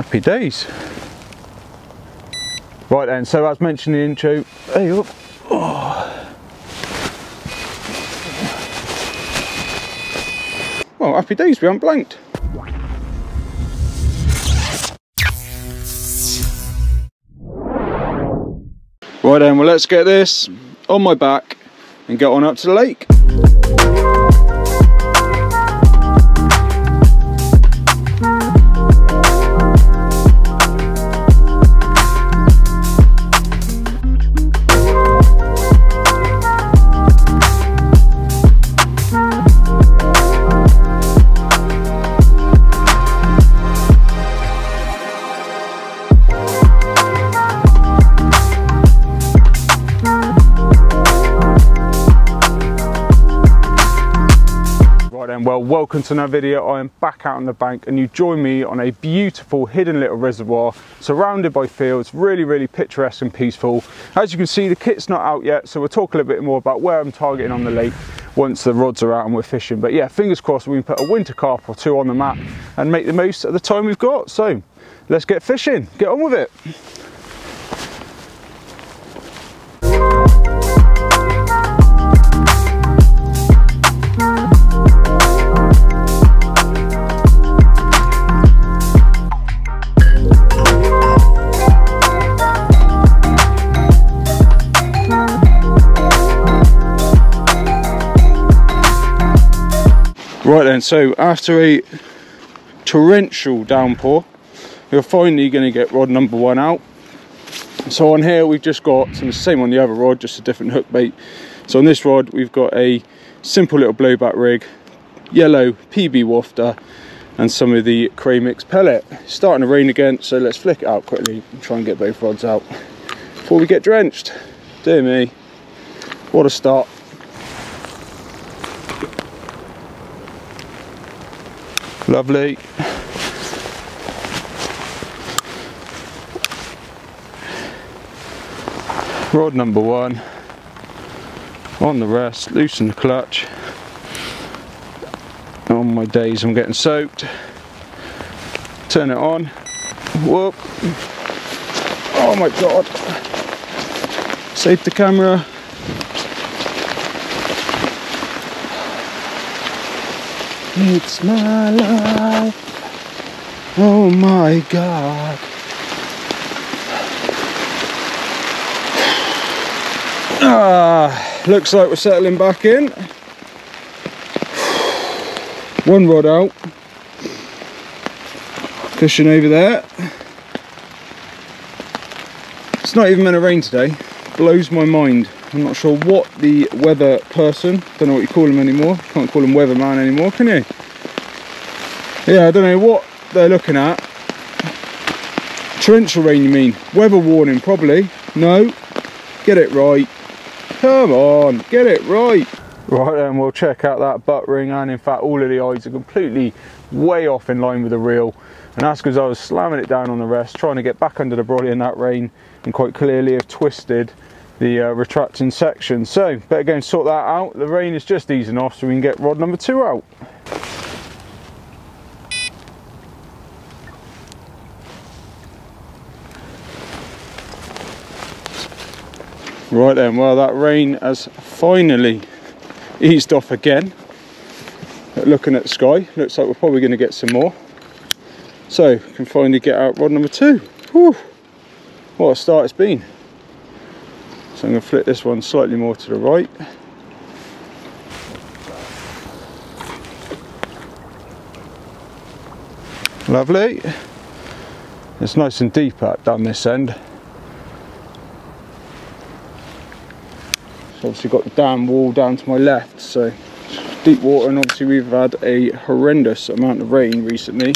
Happy days. Right then, so as mentioned in the intro, hey up. Oh. Well, happy days, we haven't blanked. Right then, well let's get this on my back and get on up to the lake. Well, welcome to another video. I am back out on the bank and you join me on a beautiful hidden little reservoir surrounded by fields, really picturesque and peaceful. As you can see, the kit's not out yet, so we'll talk a little bit more about where I'm targeting on the lake once the rods are out and we're fishing. But yeah, fingers crossed we can put a winter carp or two on the map and make the most of the time we've got. So let's get fishing, get on with it. Right then, so after a torrential downpour, we're finally going to get rod number 1 out. So on here we've just got, and the same on the other rod, just a different hook bait. So on this rod we've got a simple little blowback rig, yellow PB wafter, and some of the cray mix pellet. It's starting to rain again, so let's flick it out quickly and try and get both rods out before we get drenched. Dear me, what a start. Lovely. Rod number 1 on the rest, loosen the clutch. On my days I'm getting soaked. Turn it on. Whoop. Oh my god. Save the camera. It's my life. Oh my god. Looks like we're settling back in. 1 rod out. Fishing over there. It's not even meant to rain today. Blows my mind. I'm not sure what the weather person, don't know what you call him anymore, can't call him weatherman anymore, can you? Yeah, I don't know what they're looking at. Torrential rain you mean? Weather warning probably. No, get it right. Come on, get it right. Right then, we'll check out that butt ring, and in fact all of the eyes are completely way off in line with the reel, and that's because I was slamming it down on the rest, trying to get back under the brolly in that rain, and quite clearly have twisted the retracting section. So better go and sort that out. The rain is just easing off so we can get rod number 2 out. Right then, well that rain has finally eased off again. But looking at the sky, looks like we're probably going to get some more. So we can finally get out rod number 2. Whew. What a start it's been. So I'm going to flip this one slightly more to the right. Lovely. It's nice and deep out down this end. So obviously got the dam wall down to my left, so deep water, and obviously we've had a horrendous amount of rain recently.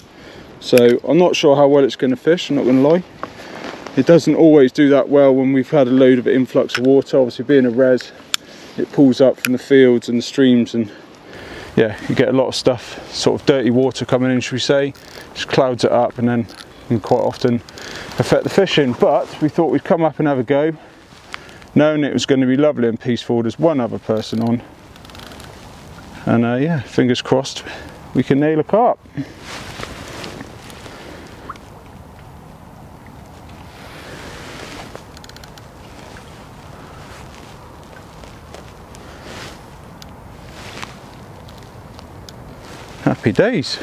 So I'm not sure how well it's going to fish, I'm not going to lie. It doesn't always do that well when we've had a load of influx of water. Obviously being a res, it pulls up from the fields and the streams, and yeah, you get a lot of stuff, sort of dirty water coming in, should we say, just clouds it up and then can quite often affect the fishing. But we thought we'd come up and have a go, knowing it was going to be lovely and peaceful. There's one other person on, and yeah, fingers crossed we can nail a carp. Happy days.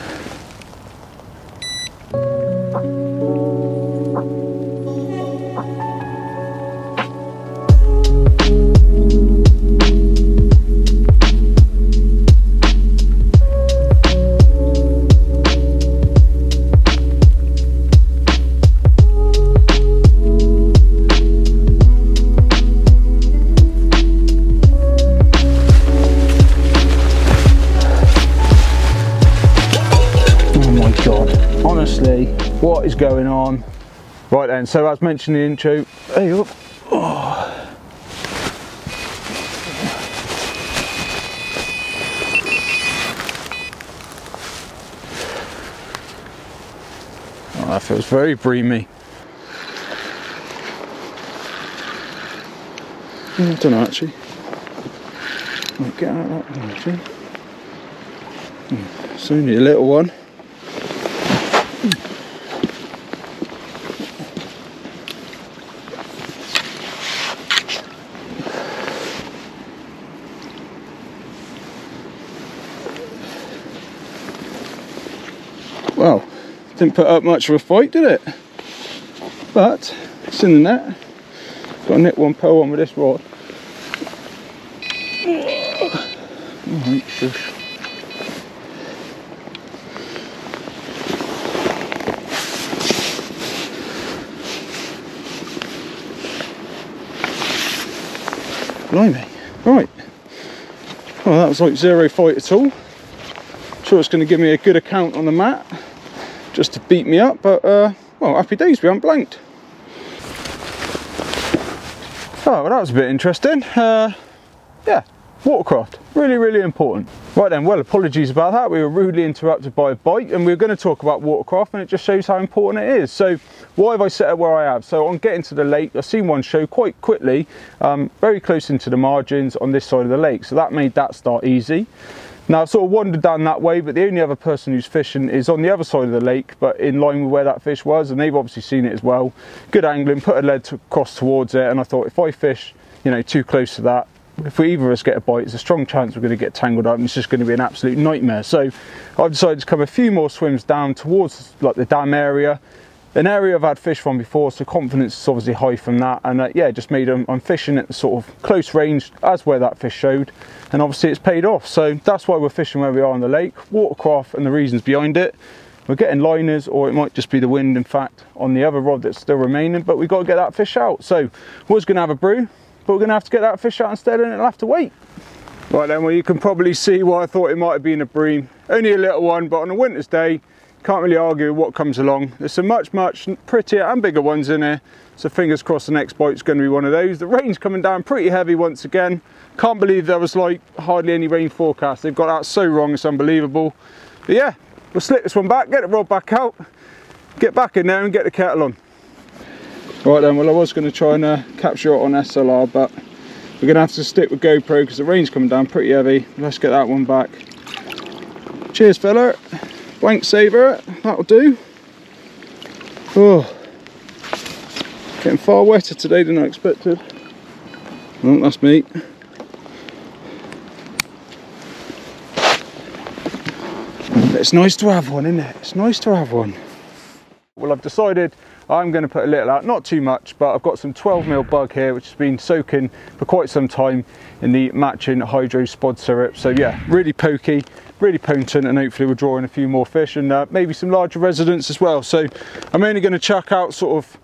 What is going on? Right then, so as mentioned in the intro, hey up. Oh, that feels very breamy. I don't know actually. Might get out of that one actually. It's only a little one. Well, didn't put up much of a fight, did it? But it's in the net. Got to nip one pearl on with this rod. Alright, shush. Blimey. Right. Well, that was like zero fight at all. Sure it's going to give me a good account on the mat just to beat me up, but well, happy days, we haven't blanked. Oh, well, that was a bit interesting. Yeah, watercraft, really important. Right then, well, apologies about that. We were rudely interrupted by a bite, and we were going to talk about watercraft, and it just shows how important it is. So why have I set it where I have? So on getting to the lake, I've seen one show quite quickly, very close into the margins on this side of the lake, so that made that start easy. Now I've sort of wandered down that way, but the only other person who's fishing is on the other side of the lake, but in line with where that fish was, and they've obviously seen it as well. Good angling, put a lead across towards it, and I thought if I fish, you know, too close to that, if we either of us get a bite, there's a strong chance we're going to get tangled up, and it's just going to be an absolute nightmare. So I've decided to come a few more swims down towards like the dam area, an area I've had fish from before, so confidence is obviously high from that, and yeah, just made I'm fishing at the sort of close range as where that fish showed, and obviously it's paid off. So that's why we're fishing where we are on the lake. Watercraft and the reasons behind it, we're getting liners, or it might just be the wind in fact on the other rod that's still remaining, but we've got to get that fish out. So was going to have a brew, but we're going to have to get that fish out instead, and it'll have to wait. Right then, well, you can probably see why I thought it might have been a bream. Only a little one, but on a winter's day, can't really argue with what comes along. There's some much prettier and bigger ones in here, so fingers crossed the next bite's going to be one of those. The rain's coming down pretty heavy once again. Can't believe there was like hardly any rain forecast. They've got that so wrong, it's unbelievable. But yeah, we'll slip this one back, get the rod back out, get back in there and get the kettle on. Right then, well, I was going to try and capture it on SLR, but we're going to have to stick with GoPro because the rain's coming down pretty heavy. Let's get that one back. Cheers fella. Blank saver, that'll do. Oh, getting far wetter today than I expected. Oh, that's me. It's nice to have one, isn't it? It's nice to have one. Well, I've decided I'm going to put a little out, not too much, but I've got some 12mm bug here which has been soaking for quite some time in the matching hydro spod syrup. So yeah, really pokey, really potent, and hopefully we'll draw in a few more fish and maybe some larger residents as well. So I'm only going to chuck out sort of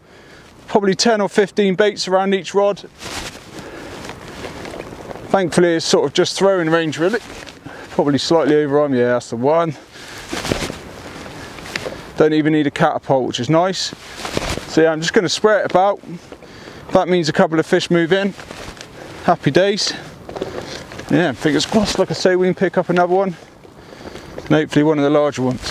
probably 10 or 15 baits around each rod. Thankfully it's sort of just throwing range really, probably slightly over on, yeah, that's the one. Don't even need a catapult, which is nice. So yeah, I'm just going to spray it about. That means a couple of fish move in. Happy days. Yeah, fingers crossed, like I say, we can pick up another one. And hopefully one of the larger ones.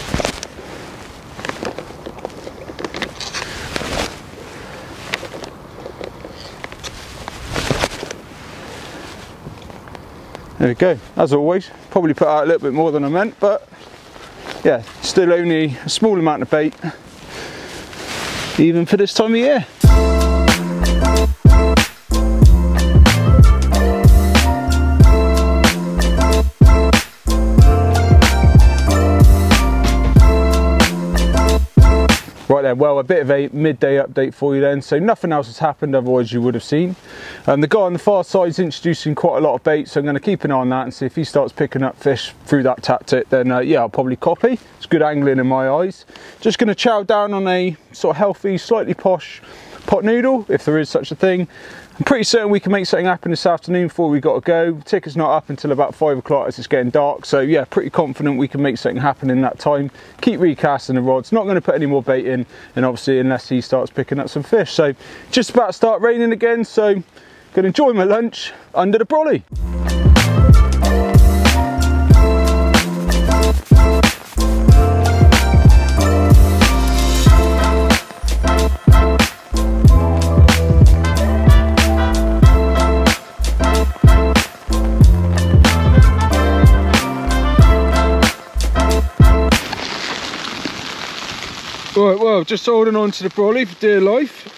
There we go. As always, probably put out a little bit more than I meant, but yeah, still only a small amount of bait, even for this time of year. Right then, well, a bit of a midday update for you then. So nothing else has happened, otherwise you would have seen. The guy on the far side is introducing quite a lot of bait, so I'm going to keep an eye on that and see if he starts picking up fish through that tactic, then yeah, I'll probably copy. It's good angling in my eyes. Just going to chow down on a sort of healthy, slightly posh pot noodle, if there is such a thing. I'm pretty certain we can make something happen this afternoon before we got to go. The ticker's not up until about 5 o'clock as it's getting dark, so yeah, pretty confident we can make something happen in that time. Keep recasting the rods, not going to put any more bait in, and obviously unless he starts picking up some fish. So just about to start raining again, so going to enjoy my lunch under the brolly. Right, well, just holding on to the brolly for dear life.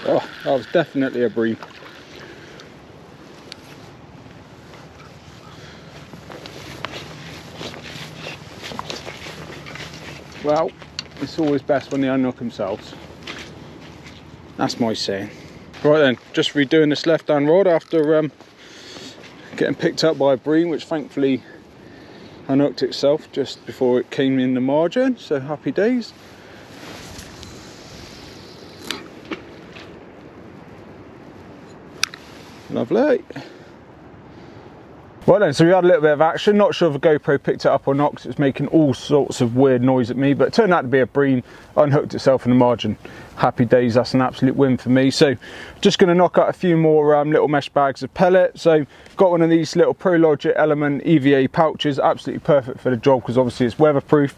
Oh, that was definitely a bream. Well, it's always best when they unhook themselves. That's my saying. Right then, just redoing this left hand rod after getting picked up by a bream, which thankfully unhooked itself just before it came in the margin, so happy days. Lovely. Right then, so we had a little bit of action. Not sure if the GoPro picked it up or not, because it's making all sorts of weird noise at me, but it turned out to be a bream, unhooked itself in the margin. Happy days, that's an absolute win for me. So just going to knock out a few more little mesh bags of pellet. So got one of these little ProLogic Element EVA pouches, absolutely perfect for the job because obviously it's weatherproof.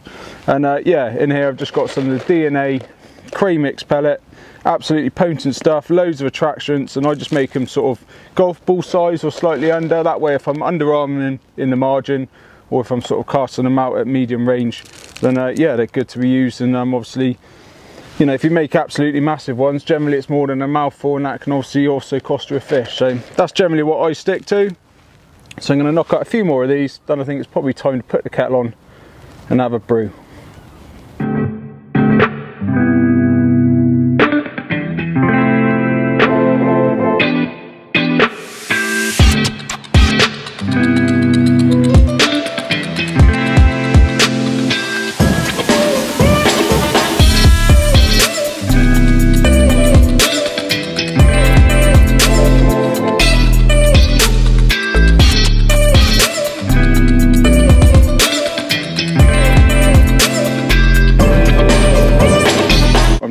And yeah, in here I've just got some of the DNA Cray Mix pellet. Absolutely potent stuff, loads of attractions, and I just make them sort of golf ball size or slightly under. That way if I'm underarming in the margin, or if I'm sort of casting them out at medium range, then yeah, they're good to be used. And obviously, you know, if you make absolutely massive ones, generally it's more than a mouthful, and that can obviously also cost you a fish. So that's generally what I stick to. So I'm going to knock out a few more of these, then I think it's probably time to put the kettle on and have a brew.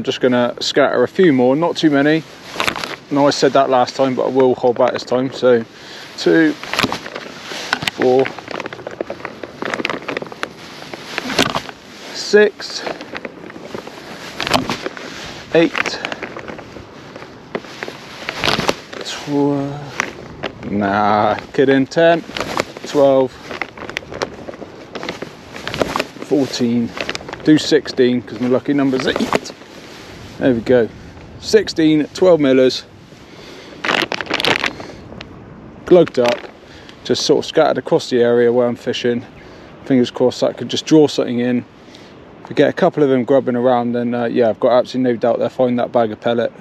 Just gonna scatter a few more, not too many. No, I said that last time, but I will hold back this time. So 2, 4, 6, 8, 12, nah, kidding, 10, 12, 14, do 16 because my lucky number's 8. There we go, 16 12 millers, glugged up, just sort of scattered across the area where I'm fishing. Fingers crossed that could just draw something in. If we get a couple of them grubbing around, then yeah, I've got absolutely no doubt they'll find that bag of pellet,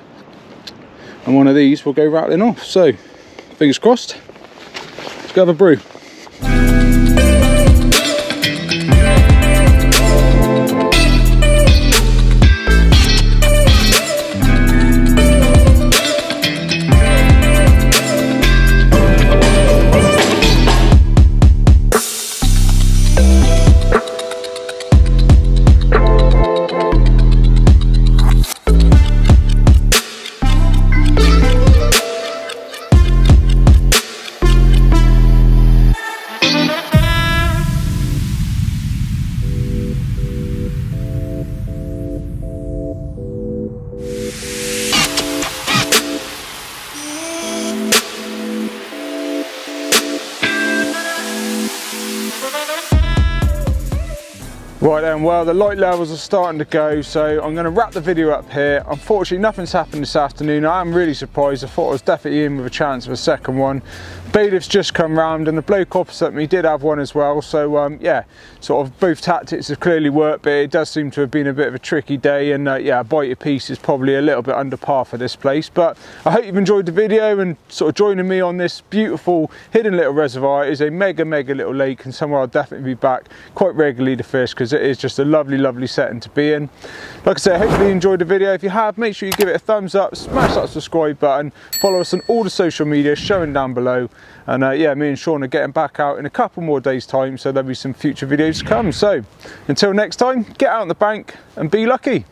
and one of these will go rattling off. So fingers crossed. Let's go have a brew. Right then, well, the light levels are starting to go, so I'm going to wrap the video up here. Unfortunately, nothing's happened this afternoon. I am really surprised. I thought I was definitely in with a chance of a second one. Bailiff's just come round, and the bloke opposite me did have one as well. So yeah, sort of both tactics have clearly worked, but it does seem to have been a bit of a tricky day, and yeah, a bite a piece is probably a little bit under par for this place. But I hope you've enjoyed the video and sort of joining me on this beautiful hidden little reservoir. It is a mega little lake, and somewhere I'll definitely be back quite regularly to fish, because it is just a lovely setting to be in. Like I say, hopefully you enjoyed the video. If you have, make sure you give it a thumbs up, smash that subscribe button, follow us on all the social media showing down below. And yeah, me and Shaun are getting back out in a couple more days time, so there'll be some future videos to come. So until next time, get out on the bank and be lucky.